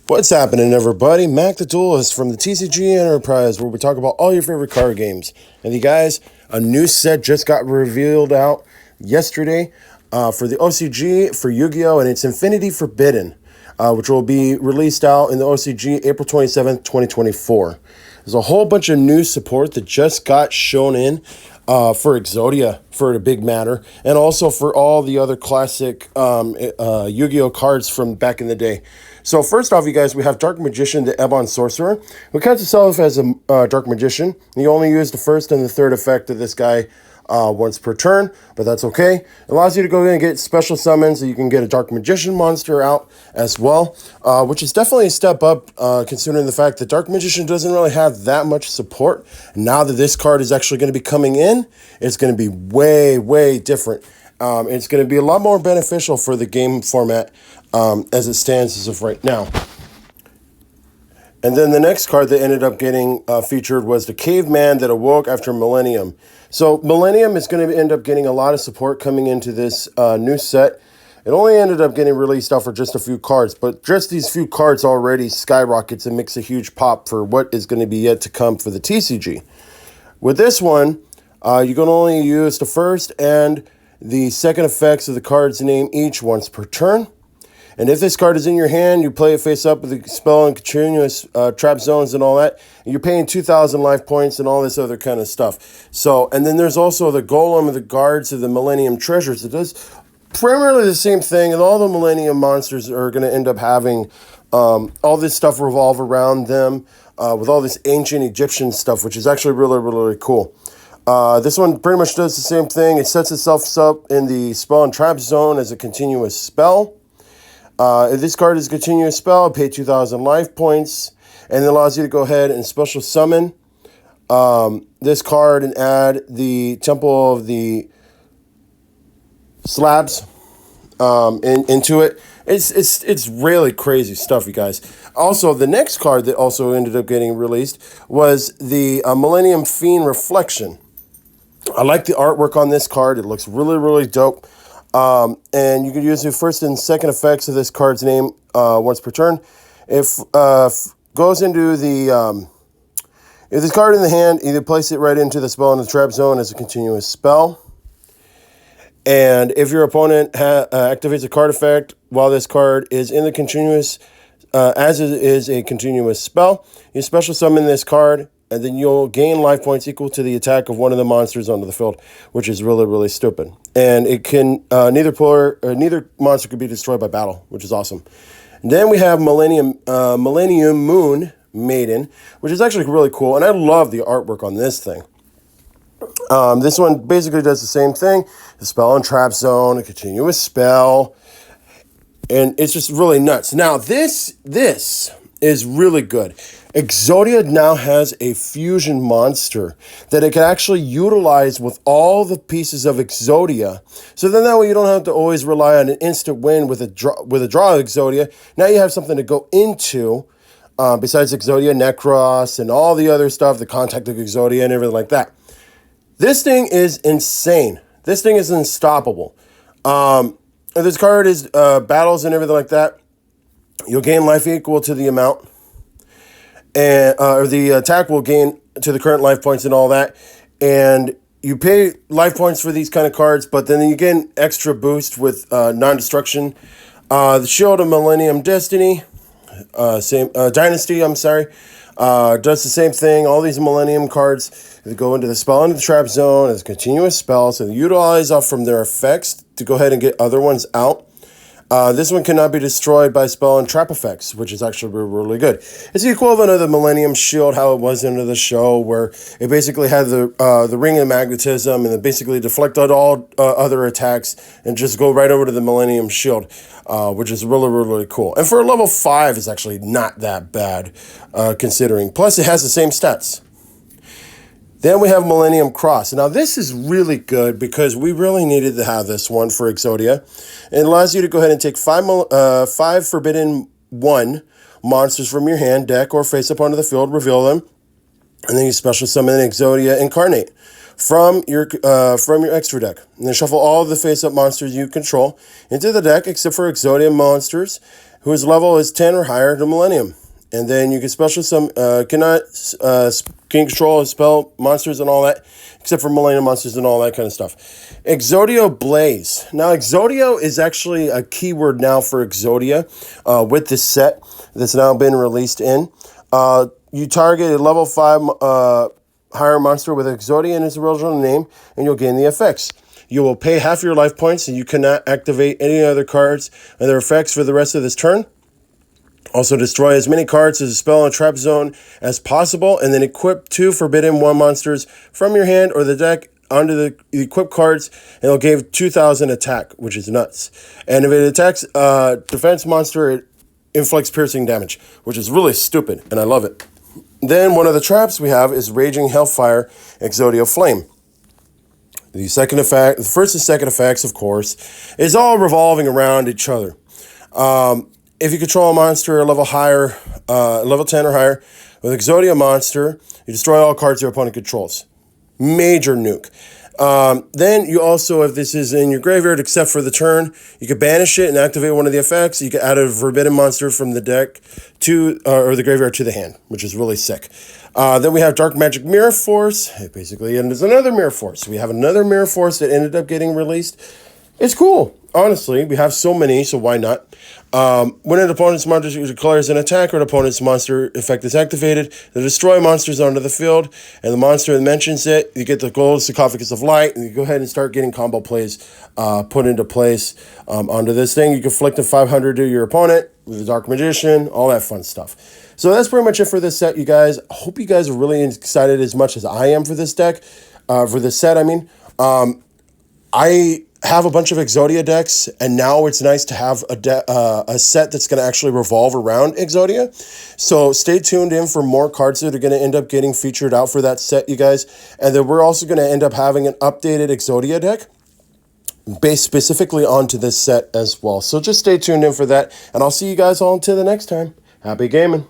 What's happening, everybody? Mac the Duelist from the TCG Enterprise, where we talk about all your favorite card games. And you guys, a new set just got revealed out yesterday for the OCG for Yu-Gi-Oh! And it's Infinity Forbidden, which will be released out in the OCG April 27th, 2024. There's a whole bunch of new support that just got shown in for Exodia, for a big matter, and also for all the other classic Yu-Gi-Oh! Cards from back in the day. So first off, you guys, we have Dark Magician, the Ebon Sorcerer, who counts himself as a Dark Magician. You only use the first and the third effect of this guy once per turn, but that's okay. It allows you to go in and get special summons, so you can get a Dark Magician monster out as well, which is definitely a step up considering the fact that Dark Magician doesn't really have that much support. Now that this card is actually going to be coming in, it's going to be way, way different. It's going to be a lot more beneficial for the game format as it stands as of right now. And then the next card that ended up getting featured was the Caveman that awoke after Millennium. So Millennium is going to end up getting a lot of support coming into this new set. It only ended up getting released out for just a few cards, but just these few cards already skyrockets and makes a huge pop for what is going to be yet to come for the TCG. With this one, you can only use the first and the second effects of the card's name each once per turn. And if this card is in your hand, you play it face up with the spell and continuous trap zones and all that. And you're paying 2,000 life points and all this other kind of stuff. So, and then there's also the Golem of the Guards of the Millennium Treasures. It does primarily the same thing, and all the Millennium monsters are going to end up having all this stuff revolve around them with all this ancient Egyptian stuff, which is actually really, really, really cool. This one pretty much does the same thing. It sets itself up in the spell and trap zone as a continuous spell. If this card is a continuous spell, pay 2,000 life points, and it allows you to go ahead and special summon this card and add the Temple of the Slabs into it. It's really crazy stuff, you guys. Also, the next card that also ended up getting released was the Millennium Fiend Reflection. I like the artwork on this card. It looks really, really dope. And you can use the first and second effects of this card's name once per turn. If goes into the if this card in the hand, either place it right into the spell in the trap zone as a continuous spell. And if your opponent activates a card effect while this card is in the continuous, as it is a continuous spell, you special summon this card, and then you'll gain life points equal to the attack of one of the monsters onto the field, which is really, really stupid. And it can neither monster can be destroyed by battle, which is awesome. And then we have Millennium Moon Maiden, which is actually really cool, and I love the artwork on this thing. This one basically does the same thing: the spell and trap zone, a continuous spell, and it's just really nuts. Now this is really good. Exodia now has a fusion monster that it can actually utilize with all the pieces of Exodia. So then that way you don't have to always rely on an instant win with a draw of Exodia. Now you have something to go into besides Exodia, Necros, and all the other stuff, the contact of Exodia and everything like that. This thing is insane. This thing is unstoppable. If this card is battles and everything like that, you'll gain life equal to the amount. And or the attack will gain to the current life points and all that. And you pay life points for these kind of cards, but then you get an extra boost with non-destruction. The Shield of Millennium Dynasty, does the same thing. All these Millennium cards, they go into the spell into the trap zone as a continuous spell, so they utilize off from their effects to go ahead and get other ones out. This one cannot be destroyed by spell and trap effects, which is actually really, really good. It's the equivalent of the Millennium Shield, how it was into the show, where it basically had the ring of magnetism, and it basically deflected all other attacks and just go right over to the Millennium Shield, which is really, really, really cool. And for a level 5, it's actually not that bad, considering. Plus, it has the same stats. Then we have Millennium Cross. Now, this is really good because we really needed to have this one for Exodia. It allows you to go ahead and take five Forbidden 1 monsters from your hand, deck, or face up onto the field, reveal them, and then you special summon Exodia Incarnate from your extra deck. And then shuffle all of the face-up monsters you control into the deck except for Exodia monsters whose level is 10 or higher to Millennium. And then you can special cannot gain control of spell monsters and all that, except for Millennium monsters and all that kind of stuff. Exodia Blaze. Now, Exodia is actually a keyword now for Exodia with this set that's now been released in. You target a level 5 higher monster with Exodia in its original name, and you'll gain the effects. You will pay half your life points, and you cannot activate any other cards and their effects for the rest of this turn. Also, destroy as many cards as a spell and trap zone as possible, and then equip 2 Forbidden 1 monsters from your hand or the deck onto the equipped cards, and it'll give 2,000 attack, which is nuts. And if it attacks defense monster, it inflicts piercing damage, which is really stupid, and I love it. Then one of the traps we have is Raging Hellfire Exodia Flame. The first and second effects, of course, is all revolving around each other. If you control a monster level 10 or higher, with Exodia monster, you destroy all cards your opponent controls. Major nuke. Then you also, if this is in your graveyard except for the turn, you can banish it and activate one of the effects. You can add a forbidden monster from the deck to or the graveyard to the hand, which is really sick. Then we have Dark Magic Mirror Force. It basically is another Mirror Force. We have another Mirror Force that ended up getting released. It's cool. Honestly, we have so many, so why not? When an opponent's monster declares an attack or an opponent's monster effect is activated, they destroy monsters onto the field, and the monster that mentions it, you get the gold Sarcophagus of Light, and you go ahead and start getting combo plays put into place onto this thing. You can inflict a 500 to your opponent with the Dark Magician, all that fun stuff. So that's pretty much it for this set, you guys. I hope you guys are really excited as much as I am for this deck, for this set, I mean. I have a bunch of Exodia decks, and now it's nice to have a set that's going to actually revolve around Exodia. So stay tuned in for more cards that are going to end up getting featured out for that set, you guys. And then we're also going to end up having an updated Exodia deck based specifically onto this set as well. So just stay tuned in for that, and I'll see you guys all until the next time. Happy gaming.